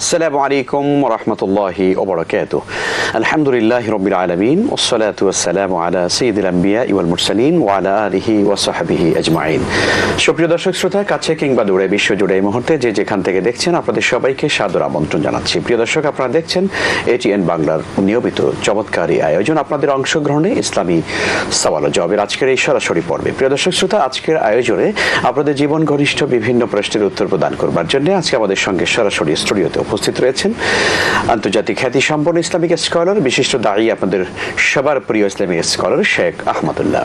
আসসালামু আলাইকুম ওয়া রাহমাতুল্লাহি ওয়া বারাকাতুহু। আলহামদুলিল্লাহি রাব্বিল আলামিন ওয়াস সালাতু ওয়াস সালামু আলা সাইয়্যিদিল আমবিয়া ওয়াল মুরসালিন ওয়া আলা আলিহি ওয়া সাহবিহি আজমাইন। সুপ্রিয় দর্শক শ্রোতা, কাছে কিংবা দূরে বিশ্বজুড়ে এই মুহূর্তে যে যেখান থেকে দেখছেন আপনাদের সবাইকে সাদর আমন্ত্রণ জানাচ্ছি। প্রিয় দর্শক, আপনারা দেখছেন এটিএন বাংলার নিয়মিত চমৎকার এই আয়োজন আপনাদের অংশগ্রহণে ইসলামী সওয়াল ও জবাবের আজকের এই সরাসরি পর্বে। প্রিয় দর্শক শ্রোতা, আজকের আয়োজনে আপনাদের জীবন ঘনিষ্ঠ বিভিন্ন প্রশ্নের উত্তর প্রদান করবার জন্য আজকে আমাদের সঙ্গে সরাসরি স্টুডিওতে উপস্থিত রয়েছেন আন্তর্জাতিক খ্যাতি সম্পন্ন ইসলামিক স্কলার, বিশিষ্ট দায়ী, আপনাদের সবার প্রিয় ইসলামিক স্কলার শেখ আহমদুল্লাহ।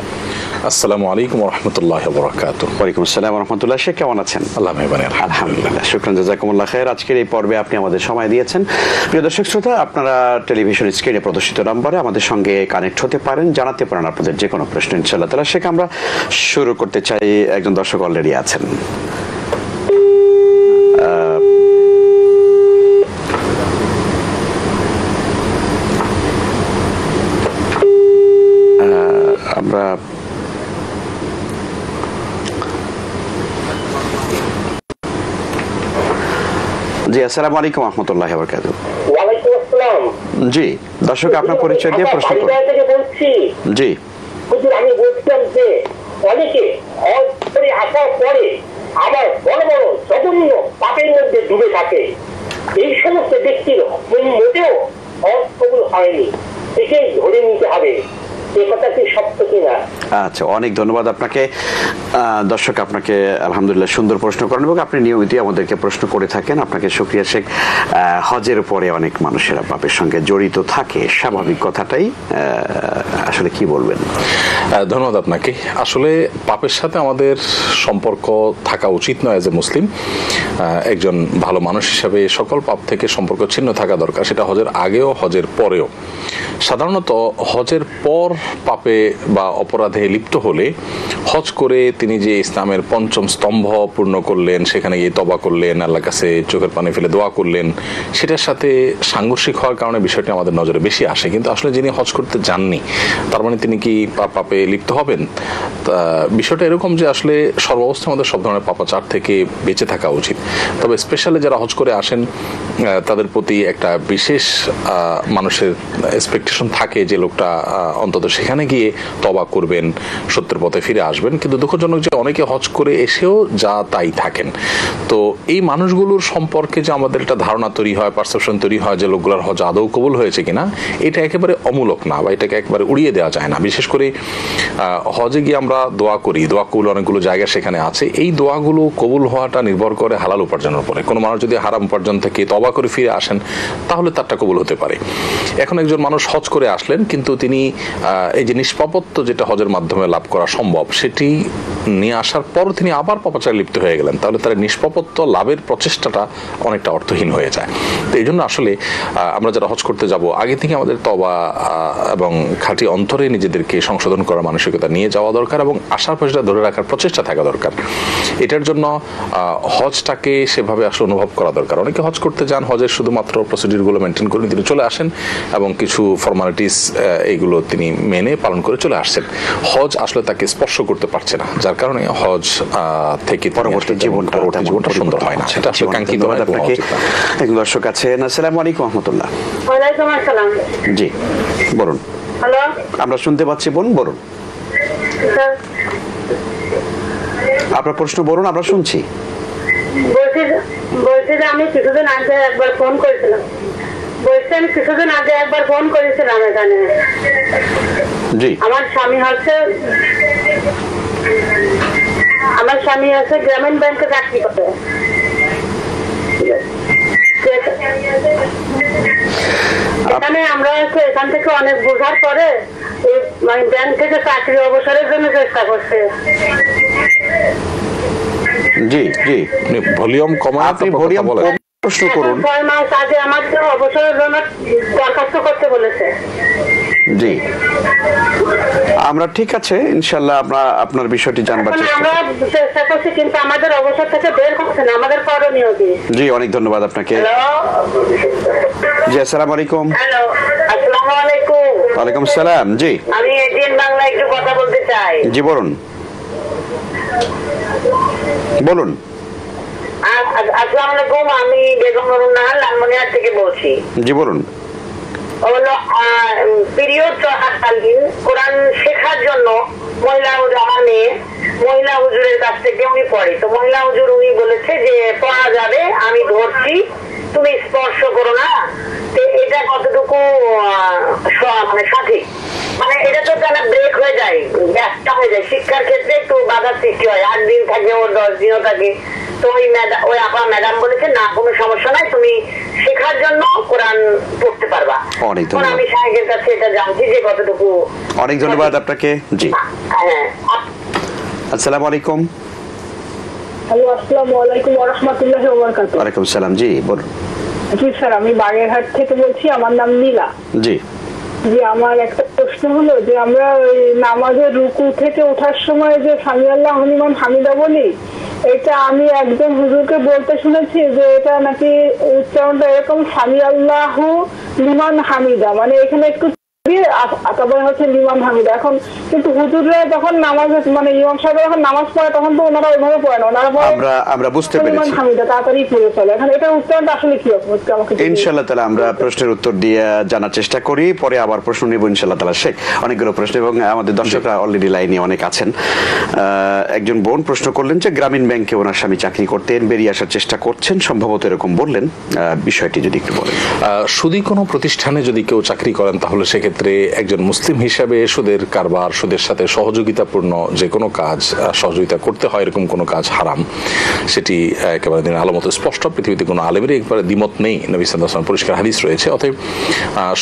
আসসালামু আলাইকুম ওয়া রাহমাতুল্লাহি ওয়া বারাকাতুহু। ওয়ালাইকুম আসসালাম ওয়া রাহমাতুল্লাহ। শেখ কেমন আছেন? আল্লাহ মেহরবানি, আলহামদুলিল্লাহ, শুকরান, জাযাকুমুল্লাহ খাইর। আজকের এই পর্বে আপনি আমাদের সময় দিয়েছেন। প্রিয় দর্শক শ্রোতা, আপনারা টেলিভিশন স্ক্রিনে প্রদর্শিত নম্বরে আমাদের সঙ্গে কানেক্ট হতে পারেন, জানাতে পারেন আপনাদের যে কোনো প্রশ্ন ইনশাআল্লাহ তাআলা। শেখ, আমরা শুরু করতে চাই। একজন দর্শক অলরেডি আছেন। আমরা জি, আসসালামু আলাইকুম ওয়া রাহমাতুল্লাহি ওয়া বারাকাতুহু। ওয়ালাইকুম আসসালাম। জি, দর্শক আপনার পরিচয় দিয়ে প্রশ্ন করুন। বলছি। জি হুজুর, আমি বলছিলাম যে অনেকে হজ করে আসার পরে আবার বড় বড় জঘন্য পাপের মধ্যে ডুবে থাকে। এই সমস্ত ব্যক্তির মোটেও হজ কবুল হয়নি, একেই ধরে নিতে হবে। এই কথা কি সত্য কিনা? আচ্ছা, অনেক ধন্যবাদ আপনাকে। দর্শক আপনাকে আলহামদুলিল্লাহ সুন্দর প্রশ্ন করেন এবং আপনি নিয়মিত আমাদেরকে প্রশ্ন করে থাকেন। আপনাকে শুকরিয়া শেখ। হজের পরে অনেক মানুষেরা পাপের সঙ্গে জড়িত থাকে, স্বাভাবিক কথাটাই। আসলে কি বলবেন? ধন্যবাদ আপনাকে। আসলে পাপের সাথে আমাদের সম্পর্ক থাকা উচিত নয়। এজ এ মুসলিম, একজন ভালো মানুষ হিসাবে সকল পাপ থেকে সম্পর্ক ছিন্ন থাকা দরকার, সেটা হজের আগেও হজের পরেও। সাধারণত হজের পর পাপে বা অপরাধে লিপ্ত হলে হজ করে তিনি যে ইসলামের পঞ্চম স্তম্ভ পূর্ণ করলেন, সেখানে গিয়ে তওবা করলেন, আল্লাহর কাছে চোখের পানি ফেলে দোয়া করলেন, সেটার সাথে সাংঘর্ষিক হওয়ার কারণে বিষয়টি আমাদের নজরে বেশি আসে। কিন্তু আসলে যিনি হজ করতে যাননি, তার মানে তিনি কি পাপে লিপ্ত হবেন? বিষয়টা এরকম যে আসলে সর্বাবস্থায় আমাদের সব ধরনের পাপাচার থেকে বেঁচে থাকা উচিত। তবে স্পেশালি যারা হজ করে আসেন, তাদের প্রতি একটা বিশেষ মানুষের এক্সপেকটেশন থাকে যে লোকটা অন্তত সেখানে গিয়ে তওবা করবেন, সত্যের পথে ফিরে আসবেন। কিন্তু দুঃখজনক যে অনেকে হজ করে এসেও যা তাই থাকেন। তো এই মানুষগুলোর সম্পর্কে যে আমাদের একটা ধারণা তৈরি হয়, পারসেপশন তৈরি হয় যে লোকগুলোর হজ আদৌ কবুল হয়েছে কিনা, এটা একেবারে অমূলক না, বা এটাকে একেবারে উড়িয়ে দেওয়া যায় না। বিশেষ করে হজে গিয়ে আমরা দোয়া করি, দোয়া কবুল অনেকগুলো জায়গা সেখানে আছে। এই দোয়াগুলো কবুল হওয়াটা নির্ভর করে হালাল উপার্জনের উপরে। কোনো মানুষ যদি হারাম উপার্জন থেকে তওবা করে ফিরে আসেন, তাহলে তারটা কবুল হতে পারে। এখন একজন মানুষ হজ করে আসলেন, কিন্তু তিনি এই যে নিষ্পাপত্ব যেটা হজের মাধ্যমে লাভ করা সম্ভব, সেটি নিয়ে আসার পর তিনি আবার পাপাচারে লিপ্ত হয়ে গেলেন, তাহলে তার নিষ্পাপত্ব লাভের প্রচেষ্টাটা অনেকটা অর্থহীন হয়ে যায়। তো এই জন্য আসলে আমরা যারা হজ করতে যাব, আগে থেকে আমাদের তওবা এবং খাঁটি অন্তরে নিজেদেরকে সংশোধন করার মানসিকতা নিয়ে যাওয়া দরকার, এবং আসার পর সেটা ধরে রাখার প্রচেষ্টা থাকা দরকার। এটার জন্য হজটাকে সেভাবে আসলে অনুভব করা দরকার। অনেকে হজ করতে যান, হজের শুধুমাত্র প্রসিডিউরগুলো মেনটেন করে তিনি চলে আসেন এবং কিছু ফর্মালিটিস এইগুলো তিনি মেনে পালন করে চলে আসছেন। হজ আসলে তাকে স্পর্শ করতে পারছে না, যার কারণে হজ থেকে পরবর্তী জীবনটা সুন্দর হয় না। সেটা আসলে কাঙ্ক্ষিত হয়। আপনাকে এক দর্শক আছেন। আসসালামু আলাইকুম ওয়া রাহমাতুল্লাহ। ওয়ালাইকুম আসসালাম। জি বলুন। হ্যালো, আমরা শুনতে পাচ্ছি, বলুন। আপনার প্রশ্ন বলুন, আমরা শুনছি। বলছি যে আমি কিছুদিন আগে একবার ফোন করেছিলাম। এখানে জি, আমার স্বামী আছে গ্রামীণ ব্যাংকে চাকরি করে। এখানে আমরা এখান থেকে অনেক বোঝার পরে ব্যাংক থেকে চাকরি অবসরের জন্য চেষ্টা করছে। জি জি, ভলিউম কমান, আপনি ভলিউম প্রশ্ন করুন। 6 মাস আগে আমার অবসরের জন্য দরখাস্ত করতে বলেছে। জি, আমরা ঠিক আছে ইনশাআল্লাহ আমরা আপনার বিষয়টি জানবার চেষ্টা করছি, কিন্তু আমাদের অবসর থেকে বের করছে না। আমাদের করণীয় কি? জি, অনেক ধন্যবাদ আপনাকে। জি, আসসালামু আলাইকুম। হ্যালো, আসসালামু আলাইকুম। ওয়ালাইকুম আসসালাম। জি, আমি এটিএন বাংলা একটু কথা বলতে চাই। জি বলুন। আসসালামু আলাইকুম, আমি বেগম নুরুন্নাহার, লালমনিরহাট বাগেরহাট থেকে বলছি। জি বলুন। হলো পিরিয়ড চলাকালীন কোরআন শেখার জন্য আমার মেয়ে মহিলা হুজুরের কাছ থেকে উনি পড়ে, তো মহিলা হুজুর উনি বলেছে যে পড়া যাবে, আমি ধরছি, তুমি স্পর্শ করো না। তো এটা কতটুকু মানে সঠিক? মানে এটা তো কেন ব্রেক হয়ে যায়, ব্যস্ত হয়ে যায়, শিক্ষার ক্ষেত্রে একটু বাধার সৃষ্টি হয়। 8 দিন থাকে, ওর 10 দিনও থাকে। তো ওই আপা ম্যাডাম বলেছে না, কোনো সমস্যা নাই, তুমি শেখার জন্য কোরআন পড়তে পারবা। আমি সাহেবের কাছে এটা জানছি যে কতটুকু। অনেক ধন্যবাদ আপনাকে। জি হ্যাঁ, আসসালামু আলাইকুম। হ্যালো, আসসালামু আলাইকুম ওয়া রাহমাতুল্লাহি ওয়া বারাকাতুহু। ওয়া আলাইকুম সালাম। জি বলুন। জি স্যার, আমি বাগেরহাট থেকে বলছি, আমার নাম নীলা। জি যে আমার একটা প্রশ্ন হলো যে আমরা নামাজের রুকু থেকে ওঠার সময় যে সামি আল্লাহু লিমান হামিদা বলি, এটা আমি একজন হুজুরকে বলতে শুনেছি যে এটা নাকি উচ্চারণটা এরকম সামি আল্লাহু লিমান হামিদা, মানে এখানে একটু তারপরে হচ্ছে লিমান হামিদা। এখন কিন্তু হুজুররা যখন নামাজ মানে ইমাম সাহেব যখন নামাজ পড়ে তখন তো ওনারা ওইভাবে পড়ে না, ওনারা আমরা বুঝতে পেরেছি লিমান হামিদা তাড়াতাড়ি পড়ে চলে। এখন এটা উচ্চারণটা আসলে কি হবে আমাকে ইনশাআল্লাহ তাআলা আমরা প্রশ্নের উত্তর দিয়ে জানার চেষ্টা করি, পরে আবার প্রশ্ন নেব ইনশাআল্লাহ তাআলা। শেখ অনেকগুলো প্রশ্ন এবং আমাদের দর্শকরা অলরেডি লাইনে অনেক আছেন। একজন বোন প্রশ্ন করলেন যে গ্রামীণ ব্যাংকে ওনার স্বামী চাকরি করতেন, বেরিয়ে আসার চেষ্টা করছেন, সম্ভবত এরকম বললেন, বিষয়টি যদি একটু বলেন। সুদী কোনো প্রতিষ্ঠানে যদি কেউ চাকরি করেন তাহলে সেক্ষেত্রে একজন মুসলিম হিসাবে সুদের কারবার, সুদের সাথে সহযোগিতাপূর্ণ যে কোনো কাজ সহযোগিতা করতে হয়, এরকম কোনো কাজ হারাম। সেটি একেবারে দিনের আলো মতো স্পষ্ট, পৃথিবীতে কোনো আলেমেরই একবারে দ্বিমত নেই, নবী সাল্লাল্লাহু আলাইহি ওয়াসাল্লাম পরিষ্কার হাদিস রয়েছে। অতএব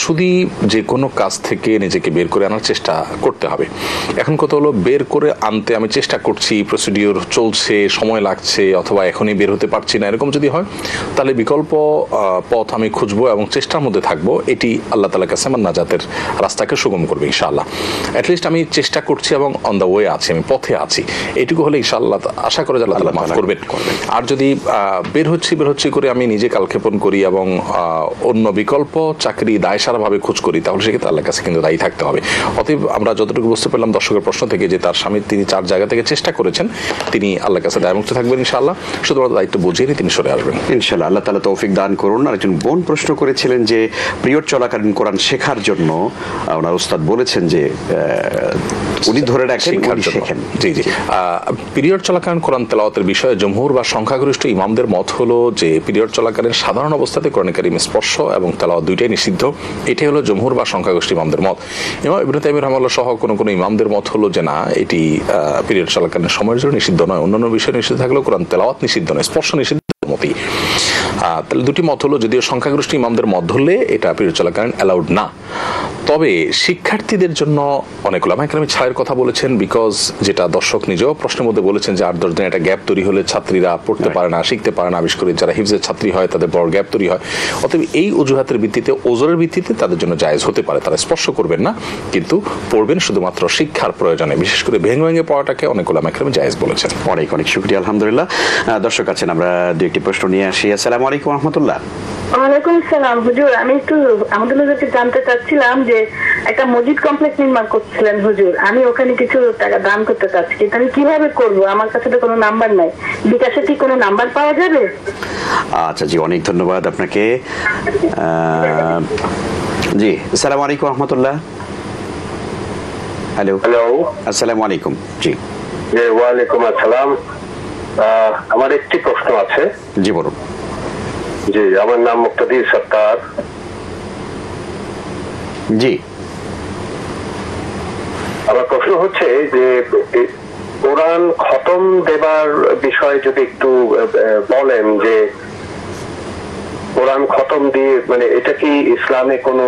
সুদী যে কোনো কাজ থেকে নিজেকে বের করে আনার চেষ্টা করতে হবে। এখন কত হলো, বের করে আনতে আমি চেষ্টা করছি, প্রসিডিওর চলছে, সময় লাগছে, অথবা এখনই বের হতে পারছি না, এরকম যদি হয় তাহলে বিকল্প পথ আমি খুঁজবো এবং চেষ্টার মধ্যে থাকবো। এটি আল্লাহ তাআলার কাছে আমার নাজাতের রাস্তাকে সুগম করবে ইনশাআল্লাহ। অ্যাটলিস্ট আমি চেষ্টা করছি এবং অন দ্য ওয়ে আছি, আমি পথে আছি, এইটুকু হলে ইনশাআল্লাহ আশা করে আল্লাহ তাআলা মাফ করবেন। আর যদি বের হচ্ছি করে আমি নিজে কালক্ষেপণ করি এবং অন্য বিকল্প চাকরি দায়সারাভাবে খোঁজ করি, তাহলে সেক্ষেত্রে আল্লাহর কাছে কিন্তু দায়ী থাকতে হবে। অতএব আমরা যতটুকু বুঝতে পারলাম দর্শকের প্রশ্ন থেকে যে তার স্বামী তিনি 4 জায়গা থেকে চেষ্টা করেছেন, তিনি আল্লাহর কাছে দায়মুক্ত থাকবেন ইনশাআল্লাহ। শুধুমাত্র দায়িত্ব বুঝিয়ে তিনি সরে আসবেন ইনশাআল্লাহ। আল্লাহ তাআলা তৌফিক দান করুন। আরেকজন বোন প্রশ্ন করেছিলেন যে পিরিয়ড চলাকালীন কোরআন শেখার জন্য ওনার উস্তাদ বলেছেন যে উনি ধরে রাখেন, উনি শেখেন। জি জি, পিরিয়ড চলাকালীন কোরআন তেলাওয়াতের বিষয়ে জমহুর বা সংখ্যাগরিষ্ঠ ইমামদের মত হলো যে পিরিয়ড চলাকালীন সাধারণ অবস্থাতে কোরআন কারীম স্পর্শ এবং তেলাওয়াত দুইটাই নিষিদ্ধ। এটাই হলো জমহুর বা সংখ্যাগরিষ্ঠ ইমামদের মত। ইমাম ইবনে তাইমিয়া রাহিমাহুল্লাহ সহ কোন ইমামদের মত হলো যে না, এটি পিরিয়ড চলাকালীন সময়ের জন্য নিষিদ্ধ নয়, অন্যান্য বিষয় নিষিদ্ধ থাকলেও কোরআন তেলাওয়াত নিষিদ্ধ নয়, স্পর্শ নিষিদ্ধ মতই। তাহলে দুটি মত হলো, যদিও সংখ্যাগরিষ্ঠ ইমামদের মত ধরলে এটা পিরিয়ড চলাকালীন অ্যালাউড না। তবে শিক্ষার্থীদের জন্য অনেক ওলামা কেরাম ছাড়ের কথা বলেছেন, বিকজ যেটা দর্শক নিজেও প্রশ্নের মধ্যে বলেছেন যে 8-10 দিন একটা গ্যাপ তৈরি হলে ছাত্রীরা পড়তে পারে না, শিখতে পারে না, বিশেষ করে যারা হিফজের ছাত্রী হয় তাদের বড় গ্যাপ তৈরি হয়। অতএব এই অজুহাতের ভিত্তিতে, ওজরের ভিত্তিতে তাদের জন্য জায়েজ হতে পারে, তারা স্পর্শ করবেন না, কিন্তু পড়বেন শুধুমাত্র শিক্ষার প্রয়োজনে। বিশেষ করে ভেঙে পড়াটাকে অনেক ওলামা কেরাম জায়েজ বলেছেন। অনেক শুকরিয়া, আলহামদুলিল্লাহ। দর্শক আছেন, আমরা দুইটি প্রশ্ন নিয়ে আসি। আসসালামু আলাইকুম ওয়া রাহমাতুল্লাহ। ওয়ালাইকুম আসসালাম। হুজুর, আমি একটু আমাদের হুজুরকে জানতে চাচ্ছিলাম যে একটা মসজিদ কমপ্লেক্স নির্মাণ করছিলেন হুজুর, আমি ওখানে কিছু টাকা দান করতে চাচ্ছি, কিন্তু আমি কিভাবে করব? আমার কাছে তো কোনো নাম্বার নাই, বিকাশে কি কোনো নাম্বার পাওয়া যাবে? আচ্ছা জি, অনেক ধন্যবাদ আপনাকে। জি, আসসালামু আলাইকুম ওয়া রাহমাতুল্লাহ। হ্যালো হ্যালো, আসসালামু আলাইকুম। জি ওয়া আলাইকুম আসসালাম। আমার একটি প্রশ্ন আছে। জি বলুন। জি, আমার নাম মুক্তাদির সত্তার। জি, আমার প্রশ্ন হচ্ছে যে কোরআন খতম দেবার বিষয়ে যদি একটু বলেন, যে কোরআন খতম দিয়ে মানে এটা কি ইসলামে কোনো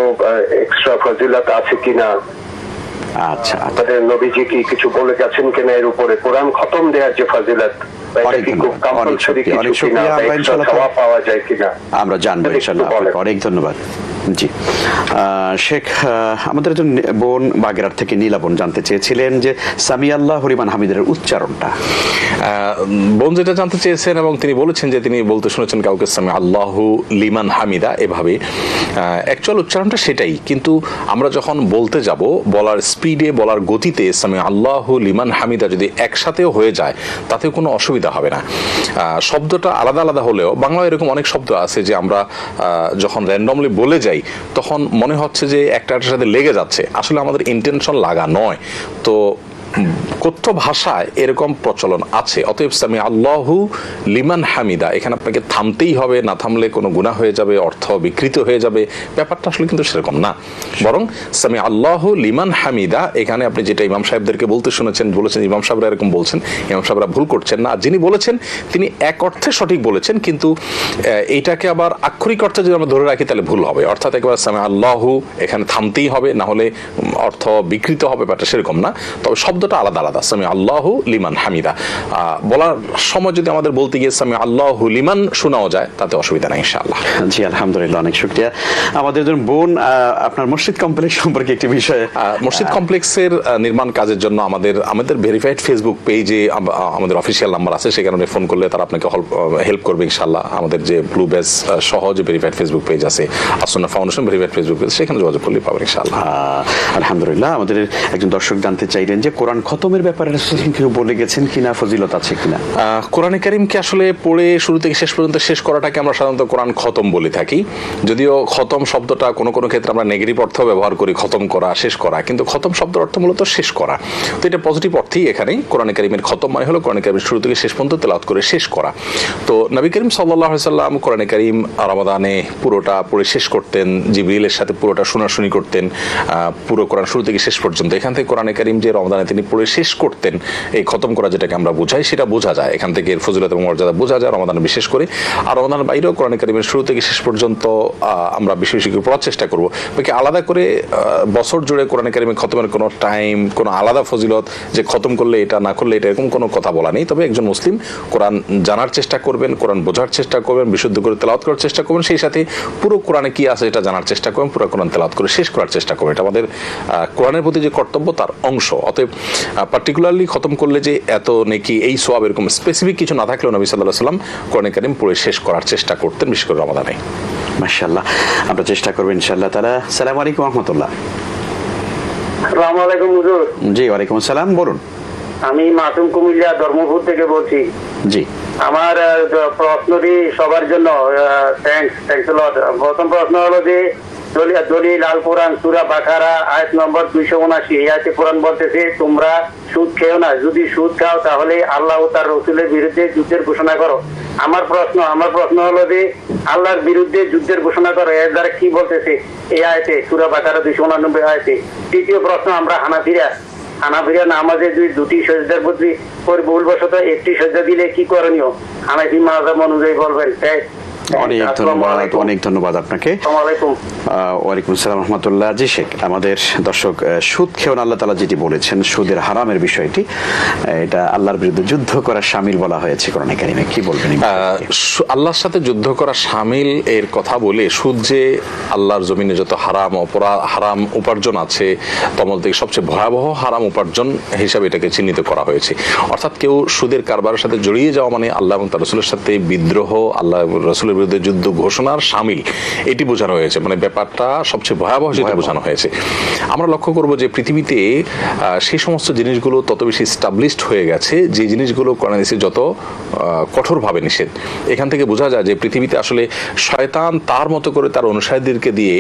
এক্সট্রা ফজিলত আছে কিনা? আচ্ছা, আমাদের নবীজি কি কিছু বলে গেছেন কিনা এর উপরে? কোরআন খতম দেওয়ার যে ফজিলত, আমরা জানবো ইনশাআল্লাহ। অনেক ধন্যবাদ। জি, শেখ, আমাদের একজন বোন বাগেরহাট থেকে নীলা বোন জানতে চেয়েছিলেন যে সামি আল্লাহু লিমান হামিদের উচ্চারণটা। বোন যেটা জানতে চেয়েছেন এবং তিনি বলেছেন যে তিনি বলতে শুনেছেন কাউকে সামি আল্লাহু লিমান হামিদা এভাবে, অ্যাকচুয়াল উচ্চারণটা সেটাই, কিন্তু আমরা যখন বলতে যাব, বলার স্পিডে, বলার গতিতে সামি আল্লাহু লিমান হামিদা যদি একসাথেও হয়ে যায় তাতেও কোনো অসুবিধা অসুবিধা হবে না। শব্দটা আলাদা আলাদা হলেও বাংলা এরকম অনেক শব্দ আছে যে আমরা যখন র্যান্ডমলি বলে যাই তখন মনে হচ্ছে যে একটার সাথে লেগে যাচ্ছে, আসলে আমাদের ইন্টেনশন লাগা নয়। তো কথ্য ভাষায় এরকম প্রচলন আছে। অতএব সামি আল্লাহু লিমান হামিদা, এখানে আপনাকে থামতেই হবে, না থামলে কোনো গুনাহ হয়ে যাবে, অর্থ বিকৃত হয়ে যাবে, ব্যাপারটা আসলে কিন্তু সেরকম না। বরং সামি আল্লাহু লিমান হামিদা, এখানে আপনি যেটা ইমাম সাহেবদেরকে বলতে শুনেছেন, বলেছেন ইমাম সাহেবরা এরকম বলছেন, ইমাম সাহেবরা ভুল করছেন না। যিনি বলেছেন তিনি এক অর্থে সঠিক বলেছেন, কিন্তু এইটাকে আবার আক্ষরিক অর্থে যদি আমরা ধরে রাখি তাহলে ভুল হবে। অর্থাৎ একেবারে সামি আল্লাহু এখানে থামতেই হবে, না হলে অর্থ বিকৃত হবে, ব্যাপারটা সেরকম না। তবে শব্দটা আলাদা আলাদা। সামি আল্লাহু লিমান হামিদা বলার সময় যদি আমাদের বলতে গিয়ে সামি আল্লাহু লিমান শোনাও যায় তাতে অসুবিধা নাই ইনশাআল্লাহ। জি আলহামদুলিল্লাহ, অনেক শুকরিয়া। আমাদের একজন বোন আপনার মসজিদ কমপ্লেক্স সম্পর্কে একটি বিষয়, মসজিদ কমপ্লেক্সের নির্মাণ কাজের জন্য আমাদের ভেরিফাইড ফেসবুক পেজে আমাদের অফিসিয়াল নাম্বার আছে, সেখানে ফোন করলে তারা আপনাকে হেল্প করবে ইনশাআল্লাহ। আমাদের যে ব্লু বেস সহ যে ভেরিফাইড ফেসবুক পেজ আছে, As-Sunnah foundation verified Facebook page, সেখানে যোগাযোগ করলে পাবেন ইনশাআল্লাহ। আলহামদুলিল্লাহ। আমাদের একজন দর্শক জানতে চাইলেন যে কোরআন খতমের ব্যাপারে কেউ বলে গেছেন কিনা, ফজিলত আছে কিনা? কোরআনে কারীমকে আসলে পড়ে শুরু থেকে শেষ পর্যন্ত শেষ করাটাকে আমরা সাধারণত কোরআন খতম বলে থাকি। যদিও খতম শব্দটা কোনো কোনো ক্ষেত্রে আমরা নেগেটিভ অর্থ ব্যবহার করি, খতম করা, শেষ করা, কিন্তু খতম শব্দের অর্থ মূলত শেষ করা। তো এটা পজিটিভ অর্থেই এখানে কোরআনে কারীমের খতম মানে হলো কোরআনে কারীমের শুরু থেকে শেষ পর্যন্ত তেলাওয়াত করে শেষ করা। তো নবী করিম সাল্লাল্লাহু আলাইহি ওয়াসাল্লাম কোরআনে কারীম রমাদানে পুরোটা পড়ে শেষ করতেন, জিবরিলের সাথে পুরোটা শোনাশুনি করতেন, পুরো কোরআন শুরু থেকে শেষ পর্যন্ত। এখান থেকে কোরআনে কারীম যে রমাদানে তিনি পড়ে শেষ করতেন, এই খতম করা যেটাকে আমরা বুঝাই সেটা বোঝা যায়, এখান থেকে এর ফজিলত এবং মর্যাদা বোঝা যায় রমাদানে বিশেষ করে। আর রমাদানের বাইরেও কোরআনে কারীমের শুরু থেকে শেষ পর্যন্ত আমরা বেশি বেশি করে পড়ার চেষ্টা করবো। বাকি আলাদা করে বছর জুড়ে কোরআনে কারীমের খতমের কোনো টাইম, কোনো আলাদা ফজিলত যে খতম করলে এটা, না করলে এটা, এরকম কোনো কথা বলা নেই। তবে একজন মুসলিম কোরআন জানার চেষ্টা করবেন, কোরআন বোঝার চেষ্টা করবেন, বিশুদ্ধ করে তেলাওয়াত করার চেষ্টা করবেন, সেই সাথে পুরো কোরআনে কি আছে এটা জানার চেষ্টা করবেন, পুরো কোরআন তেলাওয়াত করে শেষ করার চেষ্টা করবেন। এটা আমাদের কোরআনের প্রতি যে কর্তব্য তার অংশ। অতএব পার্টিকুলারলি খতম করলে যে এত নেকি, এই সওয়াব, এরকম স্পেসিফিক কিছু না থাকলেও নবী সাল্লাল্লাহু আলাইহি ওয়াসাল্লাম কোরআনে কারীম পড়ে শেষ করার চেষ্টা করতেন, বিশেষ করে রমাদানে। মাশাআল্লাহ, আমরা চেষ্টা করব ইনশাআল্লাহ তাআলা। আসসালামু আলাইকুম ওয়া রাহমাতুল্লাহ। আসসালামু আলাইকুম হুজুর। জি ওয়ালাইকুম আসসালাম, বলুন। আমি মাসুম কুমিল্লা ধর্মপুর থেকে বলছি। জি, আমার প্রশ্নটি সবার জন্য। থ্যাঙ্কস আ লট। প্রথম প্রশ্ন হলো যে দলিল আল কোরআন সূরা বাকারা আয়াত নম্বর 279, এই আয়াতে কোরআন বলতেছে তোমরা সুদ খেও না, যদি সুদ খাও তাহলে আল্লাহ ও তার রাসূলের বিরুদ্ধে যুদ্ধের ঘোষণা করো। আমার প্রশ্ন হলো যে আল্লাহর বিরুদ্ধে যুদ্ধের ঘোষণা করো, এর দ্বারা কি বলতেছে এই আয়াতে, সূরা বাকারা 289 আয়াতে? দ্বিতীয় প্রশ্ন, আমরা হানাফিরা নামাজে দুটি সেজদার প্রতি ভুলবশত একটি সেজদা দিলে কি করণীয়? হানাফি মাযহাব অনুযায়ী বলবেন। অনেক ধন্যবাদ আপনাকে। ওয়ালাইকুম আসসালাম রহমতুল্লাহ। জি শেখ, আমাদের দর্শক সুদ খেও না, আল্লাহ তাআলা যেটি বলেছেন সুদের হারামের বিষয়টি, এটা আল্লাহর বিরুদ্ধে যুদ্ধ করা শামিল বলা হয়েছে কোরআনে কারীমে, কি বলবেন? আল্লাহর সাথে যুদ্ধ করা শামিল এর কথা বলে সুদ যে আল্লাহর জমিনে যত হারাম উপার্জন আছে তার মধ্যে সবচেয়ে ভয়াবহ হারাম উপার্জন হিসাবে এটাকে চিহ্নিত করা হয়েছে। অর্থাৎ কেউ সুদের কারবারের সাথে জড়িয়ে যাওয়া মানে আল্লাহ এবং তার রাসূলের সাথে বিদ্রোহ, আল্লাহ রাসূলের বিরুদ্ধে যুদ্ধ ঘোষণার শামিল, এটি বোঝানো হয়েছে। মানে ব্যাপারটা সবচেয়ে ভয়াবহ যেটা বোঝানো হয়েছে। আমরা লক্ষ্য করব যে পৃথিবীতে সেই সমস্ত জিনিসগুলো তত বেশি এস্টাবলিশড হয়ে গেছে যে জিনিসগুলো কোরআন হাদিসে যত কঠোরভাবে নিষেধ। এখান থেকে বোঝা যায় যে পৃথিবীতে আসলে শয়তান তার মতো করে তার অনুসারীদেরকে দিয়ে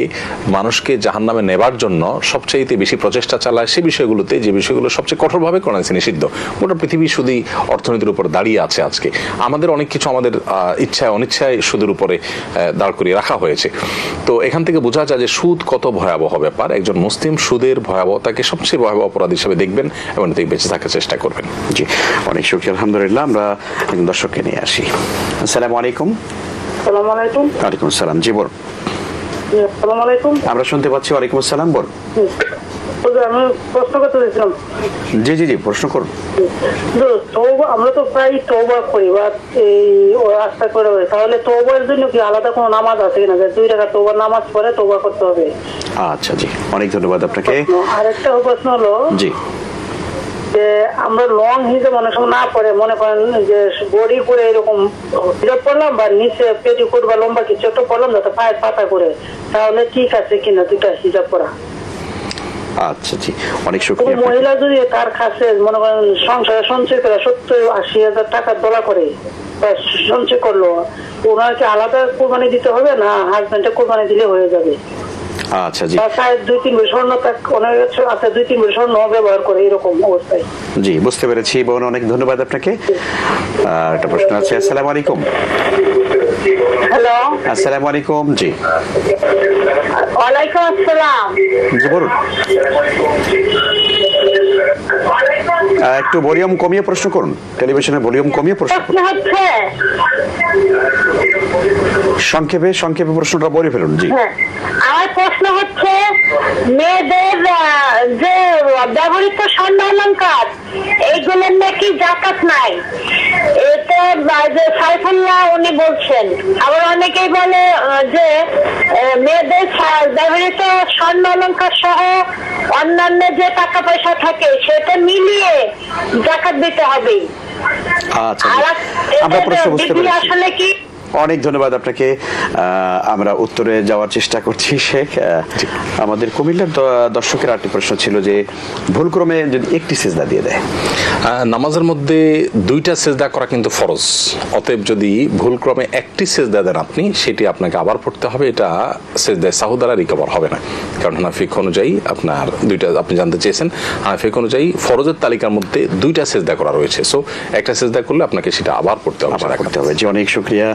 মানুষকে জাহান্নামে নেবার জন্য সবচাইতে বেশি প্রচেষ্টা চালায় সে বিষয়গুলোতে, যে বিষয়গুলো সবচেয়ে কঠোরভাবে কোরআন হাদিসে নিষিদ্ধ। গোটা পৃথিবী শুধুই অর্থনীতির উপর দাঁড়িয়ে আছে আজকে। আমাদের অনেক কিছু আমাদের ইচ্ছায় অনিচ্ছায় সুদের উপরে দাঁড় করিয়ে রাখা হয়েছে। তো এখান থেকে বোঝা যায় যে সুদ কত ভয়াবহ ব্যাপার। একজন মুসলিম সুদের ভয়াবহতাকে সবচেয়ে ভয়াবহ অপরাধ হিসেবে দেখবেন এবং এতে বেঁচে থাকার চেষ্টা করবেন। জি, অনেক শুকরিয়া। আলহামদুলিল্লাহ, আমরা একজন দর্শককে নিয়ে আসি। আসসালামু আলাইকুম। আসসালামু আলাইকুম। ওয়ালাইকুম আসসালাম। জি বলুন। আসসালামু আলাইকুম। আমরা শুনতে পাচ্ছি। ওয়ালাইকুম আসসালাম, বলুন। আমি প্রশ্ন করতে চাইছিলাম। জি প্রশ্ন করুন। আমরা তো প্রায় তওবা করি বা এই আস্থা করে, তাহলে তওবার জন্য কি আলাদা কোনো নামাজ আছে কিনা, যে 2 রাকাত তওবার নামাজ পড়ে তওবা করতে হবে? আচ্ছা, জি অনেক ধন্যবাদ আপনাকে। আরেকটা প্রশ্ন হলো জি, যে আমরা লং হিসেবে অনেক সময় না পড়ে, মনে করেন যে বডি করে এরকম হিজাব পড়লাম বা নিচে পেটিকোট বা লম্বা কিছু একটা পড়লাম যাতে পায়ের পাতা করে, তাহলে ঠিক আছে কিনা দুটা হিজাব পড়া? আচ্ছা জি, অনেক শুকরিয়া। মহিলা যদি তার কাছে মনে করেন সংসারে সঞ্চয় করে 70-80 হাজার টাকা দোলা করে সঞ্চয় করলো, ওনাকে আলাদা কোরবানি দিতে হবে না হাজবেন্ডে কোরবানি দিলে হয়ে যাবে? আচ্ছা জি, 2-3 ভরি স্বর্ণ অনেক আছে, 2-3 ভরি স্বর্ণ ব্যবহার করে এরকম অবস্থায়। জি বুঝতে পেরেছি বোন, অনেক ধন্যবাদ আপনাকে। আর একটা প্রশ্ন আছে। আসসালামু আলাইকুম। হ্যালো, আসসালামু আলাইকুম। জি ওয়ালাইকুম আসসালাম। জি বলুন। একটু ভলিউম কমিয়ে প্রশ্ন করুন, টেলিভিশনের ভলিউম কমিয়ে প্রশ্ন করুন। হচ্ছে সংক্ষেপে প্রশ্নটা বলে ফেলুন। জি, আমার প্রশ্ন হচ্ছে মেয়েদের যে ব্যবহৃত স্বর্ণ অলংকার এইগুলোর নাকি জাকাত নাই, এটা যে সাইফুল্লাহ উনি বলছেন। আবার অনেকেই বলে যে মেয়েদের ব্যবহৃত স্বর্ণ অলংকার সহ অন্যান্য যে টাকা পয়সা থাকে সেটা মিলিয়ে জাকাত দিতে হবে। আচ্ছা আমরা প্রশ্ন বুঝতে পেরেছি। আসলে কি? অনেক ধন্যবাদ আপনাকে। আমরা উত্তরে যাওয়ার চেষ্টা করছি শেখ। আমাদের কুমিল্লার দর্শকের আরেকটি প্রশ্ন ছিল যে ভুলক্রমে যদি একটি সিজদা দিয়ে দেয়, নামাজের মধ্যে 2টা সিজদা করা কিন্তু ফরজ, অতএব যদি ভুলক্রমে একটি সিজদা দেন আপনি, সেটি আপনাকে আবার পড়তে হবে। এটা সিজদায়ে সাহু দ্বারা রিকভার হবে না, কারণ হানাফি ফিকহ অনুযায়ী আপনার 2টা, আপনি জানতে চেয়েছেন, হানাফি ফিকহ অনুযায়ী ফরজের তালিকার মধ্যে 2টা সিজদা করা রয়েছে। সো একটা সিজদা করলে আপনাকে সেটা আবার পড়তে হবে। জি অনেক শুকরিয়া।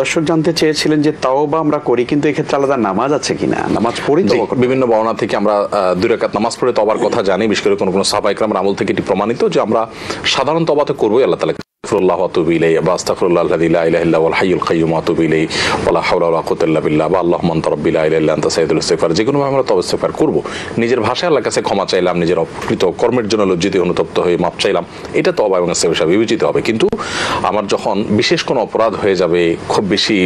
দর্শক জানতে চেয়েছিলেন যে তাওবা আমরা করি, কিন্তু এক্ষেত্রে আলাদা নামাজ আছে কিনা? নামাজ পড়ি তো বিভিন্ন বর্ণনা থেকে আমরা 2 রাকাত নামাজ পড়ে তওবার কথা জানি, বিশেষ করে কোন সাহাবা ইকরামের আমল থেকে এটি প্রমাণিত যে আমরা সাধারণ তওবা তো করবই আল্লাহ তাআলা আস্তাগফিরুল্লাহ ওয়া আতুবু ইলাইহি বা আস্তাগফিরুল্লাহ আল্লাযী লা ইলাহা ইল্লা হুয়াল হাইয়ুল কাইয়্যুম ওয়া আতুবু ইলাইহি ওয়া লা হাওলা ওয়া লা কুওয়াতা ইল্লা বিল্লাহ বা আল্লাহুম্মা আনতা রাব্বি লা ইলাহা ইল্লা আনতা সাইয়্যিদুল ইস্তিগফার। যেকোনো ভাবে আমরা তওবা ইস্তিগফার করব, নিজের ভাষায় আল্লাহর কাছে ক্ষমা চাইলাম, নিজের অকৃত কর্মের জন্য লজ্জিত অনুতপ্ত হয়ে মাপ চাইলাম, এটা তওবা এবং ইস্তিগফার বিবেচিত হবে। কিন্তু আমার যখন বিশেষ কোনো অপরাধ হয়ে যাবে, খুব বেশি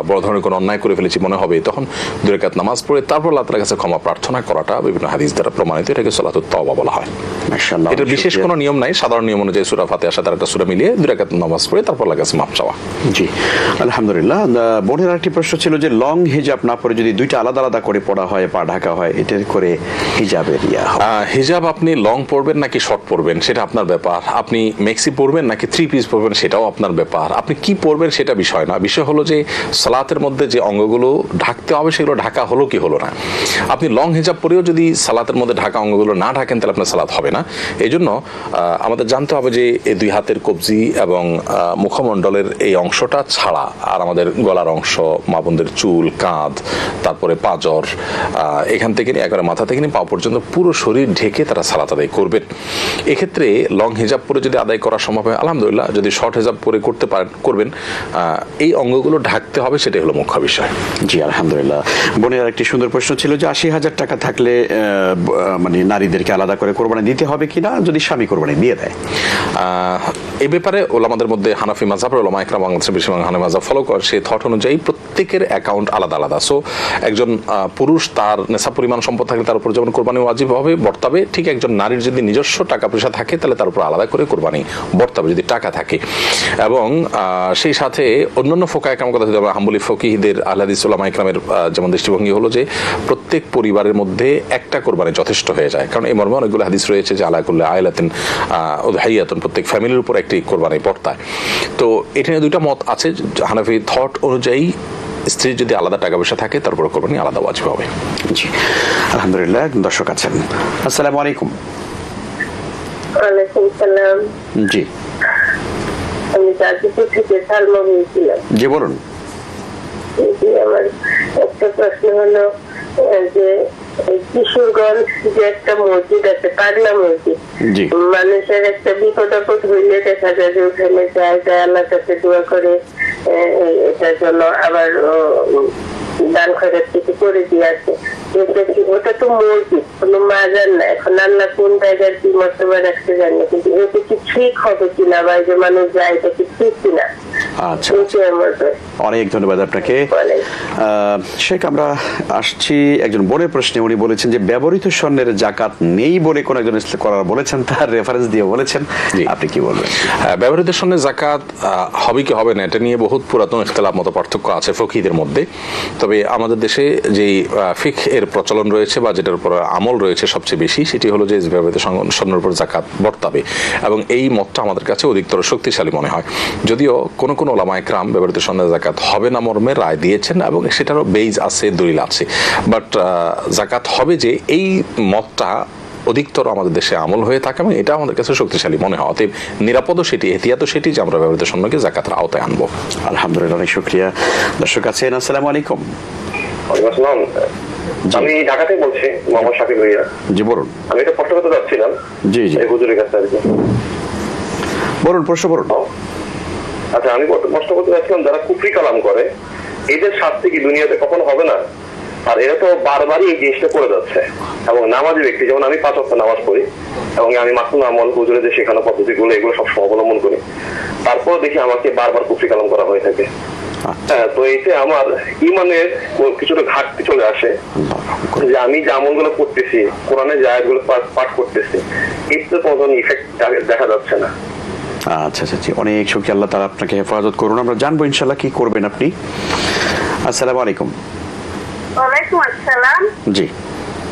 বড় ধরনের কোনো অন্যায় করে ফেলেছি মনে হবে, তখন 2 রাকাত নামাজ পড়ে তারপর আল্লাহ তাআলার কাছে ক্ষমা প্রার্থনা করাটা বিভিন্ন হাদিস দ্বারা প্রমাণিত, এটাকে সালাতুত তওবা বলা হয়। মাশাআল্লাহ, এটা বিশেষ কোনো নিয়ম নাই, সাধারণ নিয়ম অনুযায়ী সূরা ফাতিহার সাথে আরেকটা সূরা মিলিয়ে 2 রাকাত নামাজ পড়ে তারপর আল্লাহর কাছে মাপ চাওয়া। জি আলহামদুলিল্লাহ। বোনের আরেকটি প্রশ্ন ছিল যে লং হিজাব না পরে যদি 2টা আলাদা আলাদা করে পড়া হয়, পা ঢাকা হয়, এটা করে হিজাবের হিজাব আপনি লং পরবেন নাকি শর্ট পরবেন সেটা আপনার ব্যাপার, আপনি মেক্সি পরবেন নাকি 3 পিস পরবেন সেটাও আপনার ব্যাপার, আপনি কি পরবেন সেটা বিষয় না। বিষয় হলো যে সালাতের মধ্যে যে অঙ্গগুলো ঢাকতে হবে সেগুলো ঢাকা হলো কি হলো না। আপনি লং হিজাব পরেও যদি সালাতের মধ্যে ঢাকা অঙ্গগুলো না ঢাকেন তাহলে আপনার সালাত হবে না। এই জন্য আমাদের জানতে হবে যে এই 2 হাতের কবজি এবং মুখমণ্ডলের এই অংশটা ছাড়া আর আমাদের গলার অংশ, মা বোনদের চুল, কাঁধ, তারপরে পাজর, এখান থেকে নিয়ে একবারে মাথা থেকে নিয়ে পা পর্যন্ত পুরো শরীর ঢেকে তারা সালাত আদায় করবেন। এক্ষেত্রে লং হিজাব পরে যদি আদায় করা সম্ভব হয় আলহামদুলিল্লাহ, যদি শর্ট হিজাব পরে করতে পারেন করবেন। এই অঙ্গগুলো ঢাকতে হবে, সেটাই হলো মুখ্য বিষয়। জি আলহামদুলিল্লাহ। বোনের আরেকটি সুন্দর প্রশ্ন ছিল যে 80,000 টাকা থাকলে মানে নারীদেরকে আলাদা করে কোরবানি দিতে হবে কিনা যদি স্বামী কোরবানি দিয়ে দেয়? এই ব্যাপারে ওলামাদের মধ্যে হানাফি মাযহাবের ওলামা ইকরাম বাংলাদেশের বেশিরভাগ হানাফি মাযহাব ফলো করে, সেই থট অনুযায়ী প্রত্যেকের অ্যাকাউন্ট আলাদা আলাদা। সো একজন পুরুষ তার নেশা পরিমাণ সম্পদ থাকলে তার উপর যেমন কোরবানি ওয়াজিব হবে বর্তাবে, ঠিক একজন নারীর যদি নিজস্ব টাকা পয়সা থাকে তাহলে তার উপর আলাদা করে কোরবানি বর্তাবে যদি টাকা থাকে। এবং সেই সাথে অন্যান্য ফোকা ইকরাম কথা যদি আমরা হাম্বলি ফকিহদের আহলে হাদিস ওলামা ইকরামের যেমন দৃষ্টিভঙ্গি হলো যে প্রত্যেক পরিবারের মধ্যে একটা কোরবানি যথেষ্ট হয়ে যায়, কারণ এই মর্মে অনেকগুলো হাদিস রয়েছে যে আলা কুল্লি আইলাতিন উযহিয়াতুন, প্রত্যেক ফ্যামিলির উপর একটি কোরবানি বর্তায়। তো এটা নিয়ে 2টা মত আছে। হানাফি থট অনুযায়ী স্ত্রীর যদি আলাদা টাকা পয়সা থাকে তারপর কোরবানি আলাদা ওয়াজিব হবে। জি আলহামদুলিল্লাহ। দর্শক আছেন। আসসালামু আলাইকুম। ওয়ালাইকুম সালাম। জি আমি গাজীপুর থেকে সালমা বলছিলাম। জি বলুন। আমার একটা প্রশ্ন হলো যে কিশোরগঞ্জ যে একটা মসজিদ আছে, পাগলা মসজিদ, মানুষের একটা বিপদ আপদ হইলে দেখা যায় যে ওখানে যায় আল্লাহর কাছে দোয়া করে এটার জন্য, আবার দান খরচ কিছু করে দিয়ে আসে। ওটা তো মসজিদ, কোনো মাজার না। এখন আল্লাহ কোন জায়গার কি মর্তবা রাখতে জানি, কিন্তু এটা কি ঠিক হবে কিনা বা যে মানুষ যায় এটা কি ঠিক কিনা আচ্ছা, অনেক ধন্যবাদ আপনাকে। শেখ, আমরা আসছি একজন বোনের প্রশ্নে। উনি বলেছেন যে ব্যবহৃত স্বর্ণের জাকাত নেই বলে কোন একজন করার বলেছেন, তার রেফারেন্স দিয়ে বলেছেন, আপনি কি বলবেন? ব্যবহৃত স্বর্ণের জাকাত হবে কি হবে না এটা নিয়ে বহুত পুরাতন ইখতিলাফ মত পার্থক্য আছে ফকিহদের মধ্যে। তবে আমাদের দেশে যেই ফিকহ এর প্রচলন রয়েছে বা যেটার উপর আমল রয়েছে সবচেয়ে বেশি, সেটি হলো যে ব্যবহৃত স্বর্ণের উপর জাকাত বর্তাবে, এবং এই মতটা আমাদের কাছে অধিকতর শক্তিশালী মনে হয়। যদিও কোন কোন ওলামায়ে কেরাম ব্যবহৃত স্বর্ণের জাকাত হবে না মর্মে রায় দিয়েছেন, এবং সেটারও বেইজ আছে, দলিল আছে, বাট জাকাত হবে যে এই মতটা অধিকতর আমাদের দেশে আমল হয়ে থাকে, এবং এটা আমাদের কাছে শক্তিশালী মনে হয়। অতএব নিরাপদও সেটি, এহতিয়াতও সেটি যে আমরা ব্যবহৃত স্বর্ণকে জাকাতের আওতায় আনবো। আলহামদুলিল্লাহ, অনেক শুকরিয়া। দর্শক আছেন, আসসালামু আলাইকুম। আমি ঢাকা থেকে বলছি, মোহাম্মদ শাকিব ভাইয়া। জি বলুন। আমি এটা প্রশ্ন করতে যাচ্ছিলাম জি জি হুজুরের কাছে আর কি। বলুন, প্রশ্ন বলুন। আচ্ছা, আমি প্রশ্ন করতে যাচ্ছিলাম, যারা কুফরি কালাম করে এদের শাস্তি কি দুনিয়াতে কখনো হবে না? আর এরা তো বারবারই এই জিনিসটা করে যাচ্ছে, এবং নামাজি ব্যক্তি, যেমন আমি 5 ওয়াক্ত নামাজ পড়ি এবং আমি মাসুম আমল হুজুরের যে শেখানো পদ্ধতিগুলো এগুলো সবসময় অবলম্বন করি, তারপর দেখি আমাকে বারবার কুফরি কালাম করা হয়ে থাকে। তো এতে আমার ইমানের কিছুটা ঘাটতি চলে আসে, যে আমি যে আমলগুলো করতেছি, কোরআনের যে আয়াতগুলো পাঠ করতেছি, এতে কোনো ইফেক্ট দেখা যাচ্ছে না। আচ্ছা আচ্ছা, অনেক শুকরিয়া। আল্লাহ তাআলা আপনাকে হেফাজত করুন। আমরা জানবো ইনশাআল্লাহ কি করবেন আপনি। আসসালামু আলাইকুম। ওয়ালাইকুম আসসালাম। জি।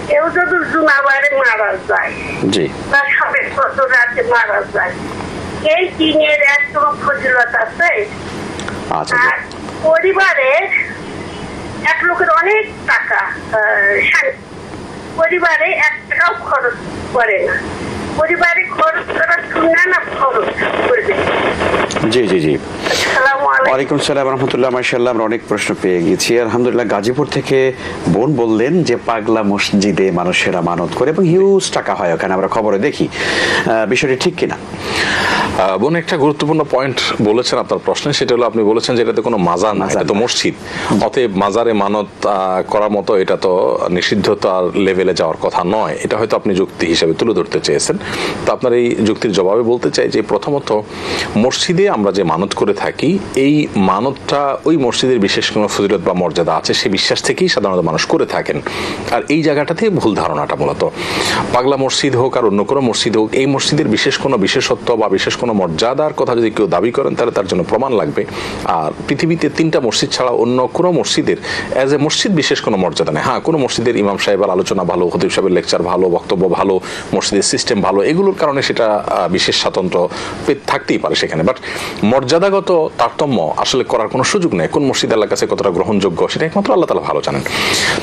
কেউ যদি জুনাবারে মারা যায়, জি, বা সবে কত রাতে মারা যায়, এই দিনের এত ফজিলত আছে। আচ্ছা, আর পরিবারে এক লোকের অনেক টাকা, পরিবারে 1 টাকাও খরচ করে না। পরিবারে খরচ করা শুনে না খরচ করবে। জি জি জি। আসসালামু আলাইকুম। ওয়ালাইকুম সালাম রাহমাতুল্লাহ। মাশাআল্লাহ, আমরা অনেক প্রশ্ন পেয়ে গেছি আলহামদুলিল্লাহ। গাজীপুর থেকে বোন বললেন যে পাগলা মসজিদে মানুষেরা মানত করে এবং হিউজ টাকা হয় ওখানে, আমরা খবরে দেখি। বিষয়টি ঠিক কিনা? বোন একটা গুরুত্বপূর্ণ পয়েন্ট বলেছেন আপনার প্রশ্নে, সেটা হলো আপনি বলেছেন যে এটাতে কোনো মাজার না, এটা তো মসজিদ। অতএব মাজারে মানত করার মতো এটা তো নিষিদ্ধতার লেভেলে যাওয়ার কথা নয়। এটা হয়তো আপনি যুক্তি হিসেবে তুলে ধরতে চেয়েছেন। তো আপনার এই যুক্তির জবাবে বলতে চাই যে প্রথমত মসজিদে আমরা যে মানত করে থাকি, এই মানতটা ওই মসজিদের বিশেষ কোনো ফজিলত বা মর্যাদা আছে সে বিশ্বাস থেকেই সাধারণত মানুষ করে থাকেন। আর এই জায়গাটাতে ভুল ধারণাটা মূলত। পাগলা মসজিদ হোক আর অন্য কোনো মসজিদ হোক, এই মসজিদের বিশেষ কোনো বিশেষত্ব বা বিশেষ কোনো মর্যাদার কথা যদি কেউ দাবি করেন তাহলে তার জন্য প্রমাণ লাগবে। আর পৃথিবীতে 3টা মসজিদ ছাড়া অন্য কোনো মসজিদের অ্যাজ এ মসজিদ বিশেষ কোনো মর্যাদা নেই। হ্যাঁ, কোনো মসজিদের ইমাম সাহেবের আলোচনা ভালো, খতিব সাহেবের লেকচার ভালো, বক্তব্য ভালো, মসজিদের সিস্টেম ভালো, এগুলোর কারণে সেটা বিশেষ স্বাতন্ত্র্য থাকতেই পারে সেখানে। বাট মর্যাদাগত তারতম্য আসলে করার কোনো সুযোগ নেই। কোন মসজিদ আল্লাহর কাছে কতটা গ্রহণযোগ্য সেটা একমাত্র আল্লাহ তাআলা ভালো জানেন।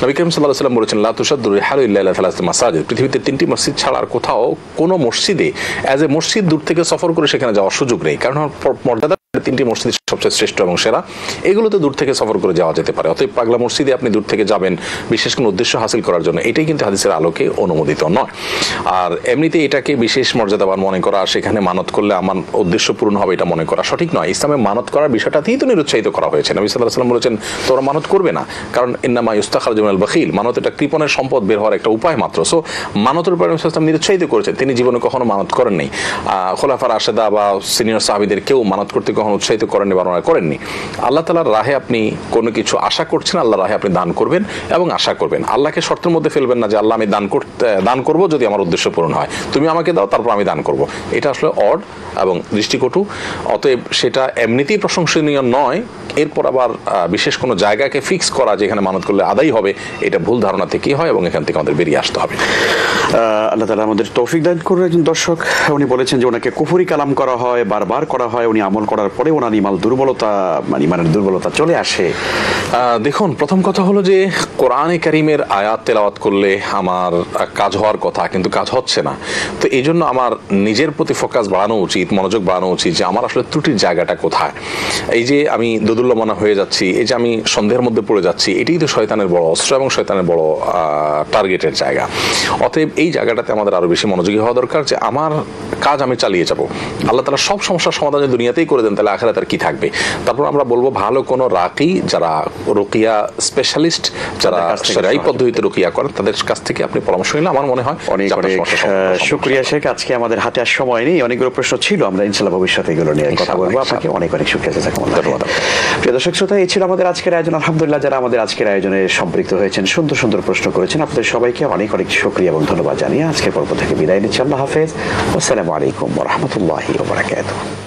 নবী করিম সাল্লাল্লাহু আলাইহি ওয়াসাল্লাম বলেছেন, লা তুশাদ্দু রিহালু ইল্লা ইলা সালাসাতি মাসাজিদ। পৃথিবীতে 3টি মসজিদ ছাড়া আর কোথাও কোনো মসজিদে অ্যাজ এ মসজিদ দূর থেকে সফর করে সেখানে যাওয়ার সুযোগ নেই। কারণ মর্যাদা 3টি মসজিদ সবচেয়ে শ্রেষ্ঠ এবং সেরা, এগুলোতে দূর থেকে সফর করে যাওয়া যেতে পারে। অতএব পাগলা মসজিদে আপনি দূর থেকে যাবেন বিশেষ কোনো উদ্দেশ্য হাসিল করার জন্য, এটাই কিন্তু হাদিসের আলোকে অনুমোদিত নয়। আর এমনিতে এটাকে বিশেষ মর্যাদাবান মনে করা, সেখানে মানত করলে আমার উদ্দেশ্য পূরণ হবে এটা মনে করা সঠিক নয়। ইসলামে মানত করার বিষয়টাতেই তো নিরুৎসাহিত করা হয়েছে। নবী সাল্লাল্লাহু আলাইহি ওয়াসাল্লাম বলেছেন তোমরা মানত করবে না, কারণ ইন্নামা ইস্তাখরাজু মিনাল বাখিল। মানত এটা কৃপণের সম্পদ বের হওয়ার একটা উপায় মাত্র। সো মানতের উপর নবী সাল্লাল্লাহু আলাইহি ওয়াসাল্লাম নিরুৎসাহিত করেছেন। তিনি জীবনে কখনো মানত করেন নাই। খোলাফা রাশেদা বা সিনিয়র সাহাবীদের কেউ মানত করতে কখনো উৎসাহিত করেননি, বর্ণনা করেননি। আল্লাহ তাআলার রাহে আপনি কোনো কিছু আশা করছেন, আল্লাহর রাহে আপনি দান করবেন এবং আশা করবেন। আল্লাহকে শর্তের মধ্যে ফেলবেন না যে আল্লাহ আমি দান করব যদি আমার উদ্দেশ্য পূরণ হয়, তুমি আমাকে দাও তারপর আমি দান করব। এটা আসলে অড এবং দৃষ্টিকটু। অতএব সেটা এমনিতেই প্রশংসনীয় নয়। এরপর আবার বিশেষ কোনো জায়গাকে ফিক্স করা যেখানে মানত করলে আদায় হবে, এটা ভুল ধারণা থেকেই হয় এবং এখান থেকে আমাদের বেরিয়ে আসতে হবে। আল্লাহ তাআলা আমাদের তৌফিক দান করুন। একজন দর্শক উনি বলেছেন যে ওনাকে কুফরি কালাম করা হয়, বারবার করা হয়, উনি আমল করার পরে ওনার ইমানের দুর্বলতা চলে আসে। দেখুন, প্রথম কথা হলো যে কোরআনে কারীমের আয়াত তেলাওয়াত করলে আমার কাজ হওয়ার কথা, কিন্তু কাজ হচ্ছে না। তো এই জন্য আমার নিজের প্রতি ফোকাস বাড়ানো উচিত, মনোযোগ বাড়ানো উচিত যে আমার আসলে ত্রুটির জায়গাটা কোথায়। এই যে আমি দুদুল দোদুল্যমানা হয়ে যাচ্ছি, এই যে আমি সন্দেহের মধ্যে পড়ে যাচ্ছি, এটাই তো শয়তানের বড় অস্ত্র এবং শয়তানের বড় টার্গেটের জায়গা। অতএব এই জায়গাটাতে আমাদের আরো বেশি মনোযোগী হওয়া দরকার যে আমার কাজ আমি চালিয়ে যাব। আল্লাহ তাআলা সব সমস্যার সমাধান যদি দুনিয়াতেই করে দেন, তাহলে আখিরাতে আর কি থাকবে? তারপর আমরা বলবো ভালো কোনো রাকি, যারা রুকিয়া স্পেশালিস্ট, যারা শরঈ পদ্ধতিতে রুকিয়া করেন, তাদের কাছ থেকে আপনি পরামর্শ নিলে আমার মনে হয় অনেক অনেক শুকরিয়া শেখ। আজকে আমাদের হাতে আর সময় নেই, অনেকগুলো প্রশ্ন ছিল, আমরা ইনশাআল্লাহ ভবিষ্যতে এগুলো নিয়ে কথা বলবো। আপনাকে অনেক অনেক শুকরিয়া, জাযাকুমুল্লাহ। ধন্যবাদ। প্রিয় দর্শক শ্রোতা, এই ছিল আমাদের আজকের আয়োজন। আলহামদুলিল্লাহ, যারা আমাদের আজকের আয়োজনে সম্পৃক্ত হয়েছেন, সুন্দর সুন্দর প্রশ্ন করেছেন, আপনাদের সবাইকে অনেক অনেক শুকরিয়া এবং ধন্যবাদ জানিয়ে আজকের পর্ব থেকে বিদায় নিচ্ছি। আল্লাহ হাফেজ। আসসালামু আলাইকুম ওয়া রাহমাতুল্লাহি ওয়া বারাকাতুহু।